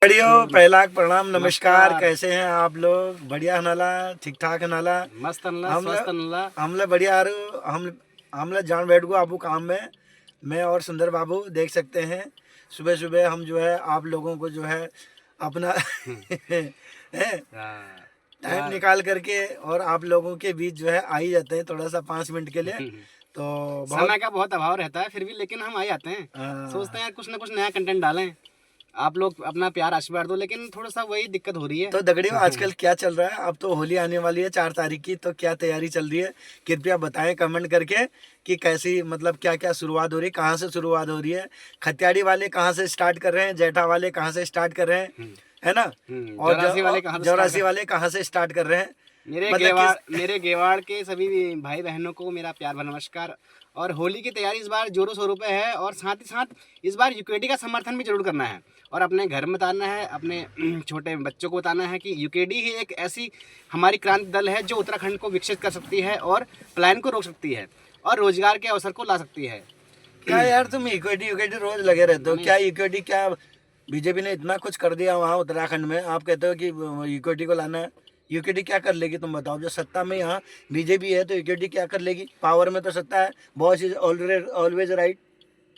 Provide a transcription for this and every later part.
बढ़िया पहला प्रणाम नमस्कार। कैसे हैं आप लोग? बढ़िया हनाला, ठीक ठाक हनाला, मस्त हनला, स्वस्थ हनला। हमला बढ़िया आरू हमला जान बैठ गो आपू काम में। मैं और सुंदर बाबू देख सकते हैं सुबह सुबह हम जो है आप लोगों को जो है अपना टाइम निकाल करके और आप लोगों के बीच जो है आ ही जाते हैं थोड़ा सा 5 मिनट के लिए। तो समय का बहुत अभाव रहता है फिर भी, लेकिन हम आ जाते हैं। सोचते हैं कुछ ना कुछ नया कंटेंट डालें, आप लोग अपना प्यार आशीर्वाद दो, लेकिन थोड़ा सा वही दिक्कत हो रही है। तो दगड़ियों आजकल क्या चल रहा है? अब तो होली आने वाली है 4 तारीख की, तो क्या तैयारी चल रही है? कृपया बताएं कमेंट करके कि कैसी मतलब क्या क्या शुरुआत हो रही है, कहाँ से शुरुआत हो रही है, खत्याड़ी वाले कहाँ से स्टार्ट कर रहे हैं, जेठा वाले कहाँ से स्टार्ट कर रहे हैं, है ना? और जौरासी वाले कहाँ से स्टार्ट कर रहे हैं? मेरे गेवाड़ के सभी भाई बहनों को मेरा प्यार भरा नमस्कार। और होली की तैयारी इस बार जोरों शोरों पे है, और साथ ही साथ इस बार यूकेडी का समर्थन भी जरूर करना है और अपने घर में बताना है, अपने छोटे बच्चों को बताना है कि यूकेडी ही एक ऐसी हमारी क्रांति दल है जो उत्तराखंड को विकसित कर सकती है और पलायन को रोक सकती है और रोजगार के अवसर को ला सकती है। क्या यार तुम यूकेडी रोज लगे रहते हो? क्या यूकेडी क्या बीजेपी ने इतना कुछ कर दिया वहाँ उत्तराखंड में, आप कहते हो कि यूकेडी को लाना है? यूकेडी क्या कर लेगी तुम बताओ? जो सत्ता में यहाँ बीजेपी है तो यूकेडी क्या कर लेगी? पावर में तो सत्ता है, boss is always right.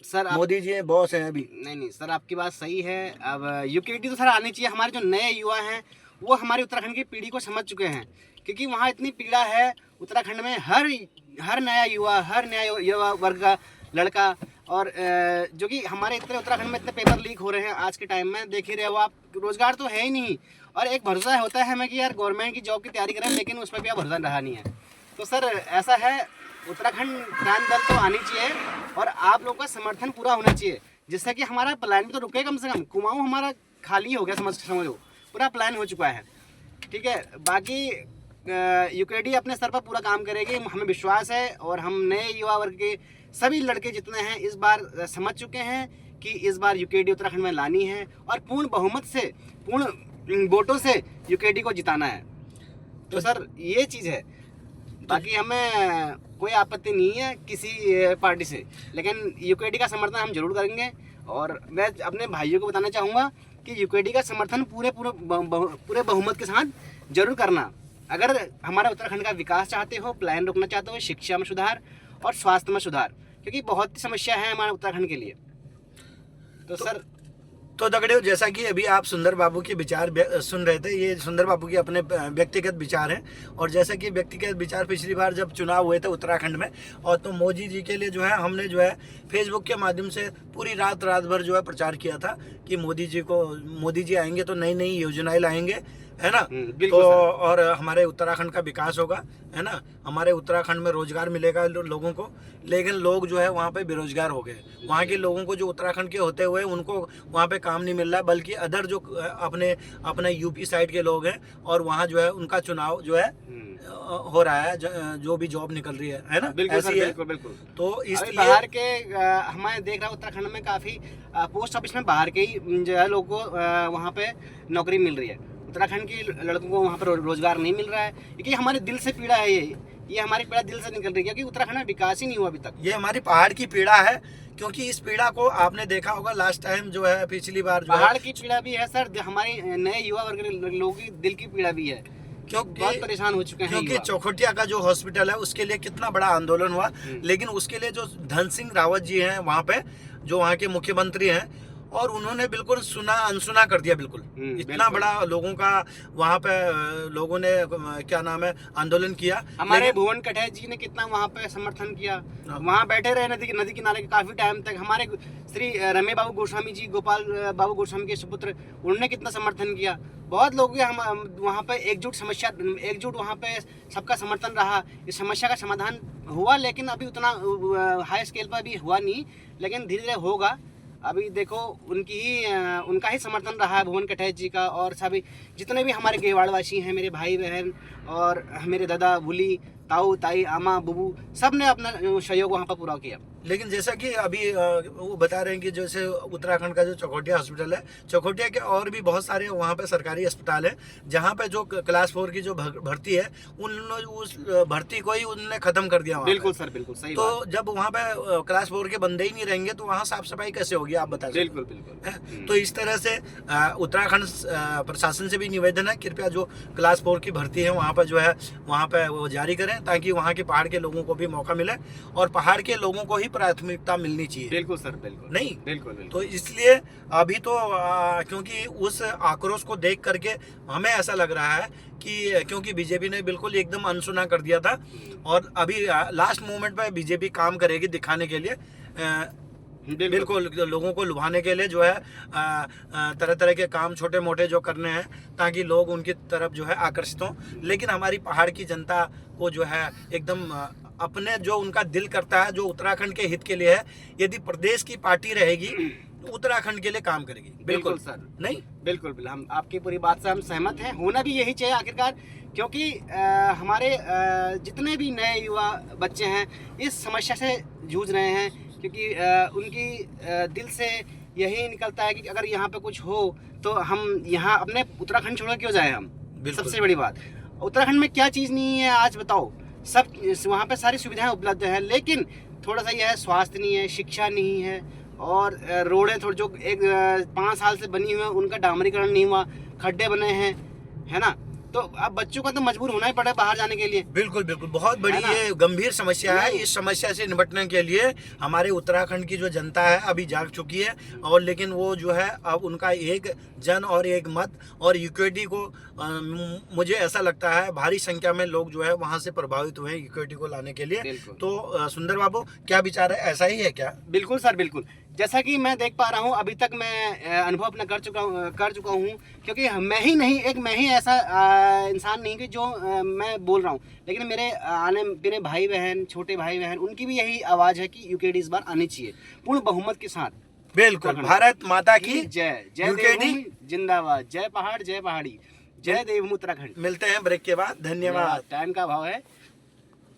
Sir Modi ji boss हैं अभी। नहीं सर, आपकी बात सही है। अब यूकेडी तो सर आनी चाहिए। हमारे जो नए युवा हैं वो हमारे उत्तराखंड की पीढ़ी को समझ चुके हैं, क्योंकि वहाँ इतनी पीड़ा है उत्तराखंड में। हर नया युवा, हर नया युवा वर्ग का लड़का, और जो कि हमारे इतने उत्तराखंड में इतने पेपर लीक हो रहे हैं आज के टाइम में, देख ही रहे हो आप। रोजगार तो है ही नहीं, और एक भरोसा होता है हमें कि यार गवर्नमेंट की जॉब की तैयारी करें, लेकिन उस पर भी आप भरोसा रहा नहीं है। तो सर ऐसा है, उत्तराखंड क्रांति दल तो आनी चाहिए और आप लोगों का समर्थन पूरा होना चाहिए, जिससे कि हमारा प्लान भी तो रुके कम से कम। कुमाऊं हमारा खाली हो गया, समझो पूरा प्लान हो चुका है। ठीक है, बाकी यूकेडी अपने स्तर पर पूरा काम करेगी, हमें विश्वास है। और हम नए युवा वर्ग के सभी लड़के जितने हैं इस बार समझ चुके हैं कि इस बार यूकेडी उत्तराखंड में लानी है और पूर्ण बहुमत से, पूर्ण वोटों से यूकेडी को जिताना है। तो सर ये चीज़ है। बाकी हमें कोई आपत्ति नहीं है किसी पार्टी से, लेकिन यूकेडी का समर्थन हम जरूर करेंगे। और मैं अपने भाइयों को बताना चाहूँगा कि यूकेडी का समर्थन पूरे बहुमत के साथ जरूर करना। अगर हमारा उत्तराखंड का विकास चाहते हो, प्लान रोकना चाहते हो, शिक्षा में सुधार और स्वास्थ्य में सुधार, क्योंकि बहुत समस्या है हमारे उत्तराखंड के लिए। तो सर तो दगड़ियों जैसा कि अभी आप सुंदर बाबू के विचार सुन रहे थे, ये सुंदर बाबू के अपने व्यक्तिगत विचार हैं। और जैसा कि व्यक्तिगत विचार पिछली बार जब चुनाव हुए थे उत्तराखंड में, और तो मोदी जी के लिए जो है हमने जो है फेसबुक के माध्यम से पूरी रात भर जो है प्रचार किया था कि मोदी जी आएंगे तो नई नई योजनाएं लाएंगे, है ना? तो और हमारे उत्तराखंड का विकास होगा, है ना? हमारे उत्तराखंड में रोजगार मिलेगा लोगों को। लेकिन लोग जो है वहाँ पे बेरोजगार हो गए। वहाँ के लोगों को जो उत्तराखंड के होते हुए उनको वहाँ पे काम नहीं मिल रहा, बल्कि अदर जो अपने यूपी साइड के लोग हैं और वहाँ जो है उनका चुनाव जो है हो रहा है, जो भी जॉब निकल रही है ना? बिल्कुल। तो इसलिए बाहर के हमारे देख रहा उत्तराखंड में काफी पोस्ट ऑफिस में बाहर के ही जो है लोगों को वहाँ पे नौकरी मिल रही है। उत्तराखंड के लड़कों को वहाँ पर रोजगार नहीं मिल रहा है, क्योंकि हमारे दिल से पीड़ा है ये हमारी पीड़ा दिल से निकल रही है, क्योंकि उत्तराखंड में विकास ही नहीं हुआ अभी तक। ये हमारी पहाड़ की पीड़ा है, क्योंकि इस पीड़ा को आपने देखा होगा लास्ट टाइम जो है, पिछली बार जो पहाड़ की पीड़ा भी है सर, हमारे नए युवा वर्ग के लोगों की दिल की पीड़ा भी है, क्योंकि बहुत परेशान हो चुके हैं। क्योंकि चौखुटिया का जो हॉस्पिटल है उसके लिए कितना बड़ा आंदोलन हुआ, लेकिन उसके लिए जो धन सिंह रावत जी हैं वहाँ पे, जो वहाँ के मुख्यमंत्री हैं, और उन्होंने बिल्कुल अनसुना कर दिया। बिल्कुल इतना बड़ा लोगों का वहाँ पे लोगों ने क्या नाम है आंदोलन किया। हमारे भुवन कटैच जी ने कितना वहाँ पे समर्थन किया, वहाँ बैठे रहे नदी किनारे काफी टाइम तक। हमारे श्री रमे बाबू गोस्वामी जी, गोपाल बाबू गोस्वामी के सुपुत्र, उन्होंने कितना समर्थन किया। बहुत लोग हम वहाँ पे एकजुट वहाँ पे सबका समर्थन रहा। इस समस्या का समाधान हुआ, लेकिन अभी उतना हाई स्केल पर भी हुआ नहीं, लेकिन धीरे धीरे होगा। अभी देखो उनका ही समर्थन रहा है, भुवन कटैच जी का, और सभी जितने भी हमारे गेवाड़वासी हैं, मेरे भाई बहन और मेरे दादा बुली, ताऊ ताई, आमा बुबू, सब ने अपना सहयोग वहाँ पर पूरा किया। लेकिन जैसा कि अभी वो बता रहे हैं कि जैसे उत्तराखंड का जो चकोटिया हॉस्पिटल है, चकोटिया के और भी बहुत सारे वहाँ पे सरकारी अस्पताल है जहाँ पे जो क्लास 4 की जो भर्ती है उन्होंने उस भर्ती को ही उन्होंने खत्म कर दिया वहाँ बिल्कुल पे। सर, बिल्कुल सही तो बात। जब वहाँ पे क्लास 4 के बंदे ही नहीं रहेंगे तो वहाँ साफ सफाई कैसे होगी, आप बता सकते हैं? बिल्कुल बिल्कुल। तो इस तरह से उत्तराखंड प्रशासन से भी निवेदन है, कृपया जो क्लास 4 की भर्ती है वहाँ पर जो है वहाँ पे वो जारी करें ताकि वहाँ के पहाड़ के लोगों को भी मौका मिले और पहाड़ के लोगों को ही प्राथमिकता मिलनी चाहिए। बिल्कुल सर, बिल्कुल नहीं? बिल्कुल बिल्कुल। तो इसलिए अभी तो क्योंकि उस आक्रोश को देख करके हमें ऐसा लग रहा है कि क्योंकि बीजेपी ने बिल्कुल एकदम अनसुना कर दिया था और अभी लास्ट मोमेंट पे बीजेपी काम करेगी दिखाने के लिए, बिल्कुल लोगों को लुभाने के लिए जो है तरह तरह के काम छोटे मोटे जो करने हैं ताकि लोग उनकी तरफ जो है आकर्षित हों। लेकिन हमारी पहाड़ की जनता को जो है एकदम अपने जो उनका दिल करता है जो उत्तराखंड के हित के लिए है, यदि प्रदेश की पार्टी रहेगी तो उत्तराखंड के लिए काम करेगी। बिल्कुल सर, नहीं बिल्कुल बिल्कुल, हम आपकी पूरी बात से हम सहमत हैं। होना भी यही चाहिए आखिरकार, क्योंकि हमारे जितने भी नए युवा बच्चे हैं इस समस्या से जूझ रहे हैं, क्योंकि उनकी दिल से यही निकलता है कि अगर यहाँ पे कुछ हो तो हम यहाँ अपने उत्तराखंड छोड़ क्यों जाए हम। सबसे बड़ी बात, उत्तराखंड में क्या चीज़ नहीं है आज बताओ, सब वहाँ पे सारी सुविधाएं उपलब्ध है, लेकिन थोड़ा सा यह है स्वास्थ्य नहीं है, शिक्षा नहीं है और रोडें थोड़ी जो 5 साल से बनी हुई है उनका डामरीकरण नहीं हुआ, खड्डे बने हैं, है ना। तो अब बच्चों को तो मजबूर होना ही पड़ा बाहर जाने के लिए। बिल्कुल बिल्कुल, बहुत बड़ी ये गंभीर समस्या है। इस समस्या से निपटने के लिए हमारे उत्तराखंड की जो जनता है अभी जाग चुकी है और लेकिन वो जो है अब उनका एक जन और एक मत और यूकेडी को मुझे ऐसा लगता है भारी संख्या में लोग जो है वहाँ से प्रभावित हुए हैं यूकेडी को लाने के लिए। तो सुंदर बाबू क्या विचार है, ऐसा ही है क्या? बिल्कुल सर, बिल्कुल। जैसा कि मैं देख पा रहा हूँ अभी तक मैं अनुभव अपना कर चुका हूँ, क्योंकि मैं ही नहीं, एक मैं ही ऐसा इंसान नहीं कि जो मैं बोल रहा हूँ, लेकिन मेरे भाई बहन, छोटे भाई बहन, उनकी भी यही आवाज़ है कि यूकेडी इस बार आनी चाहिए पूर्ण बहुमत के साथ। बिल्कुल, भारत माता की जय, जय यूकेडी जिंदाबाद, जय पहाड़, जय पहाड़ी, जय देवभूमि उत्तराखंड। मिलते हैं ब्रेक के बाद, धन्यवाद। टाइम का अभाव है।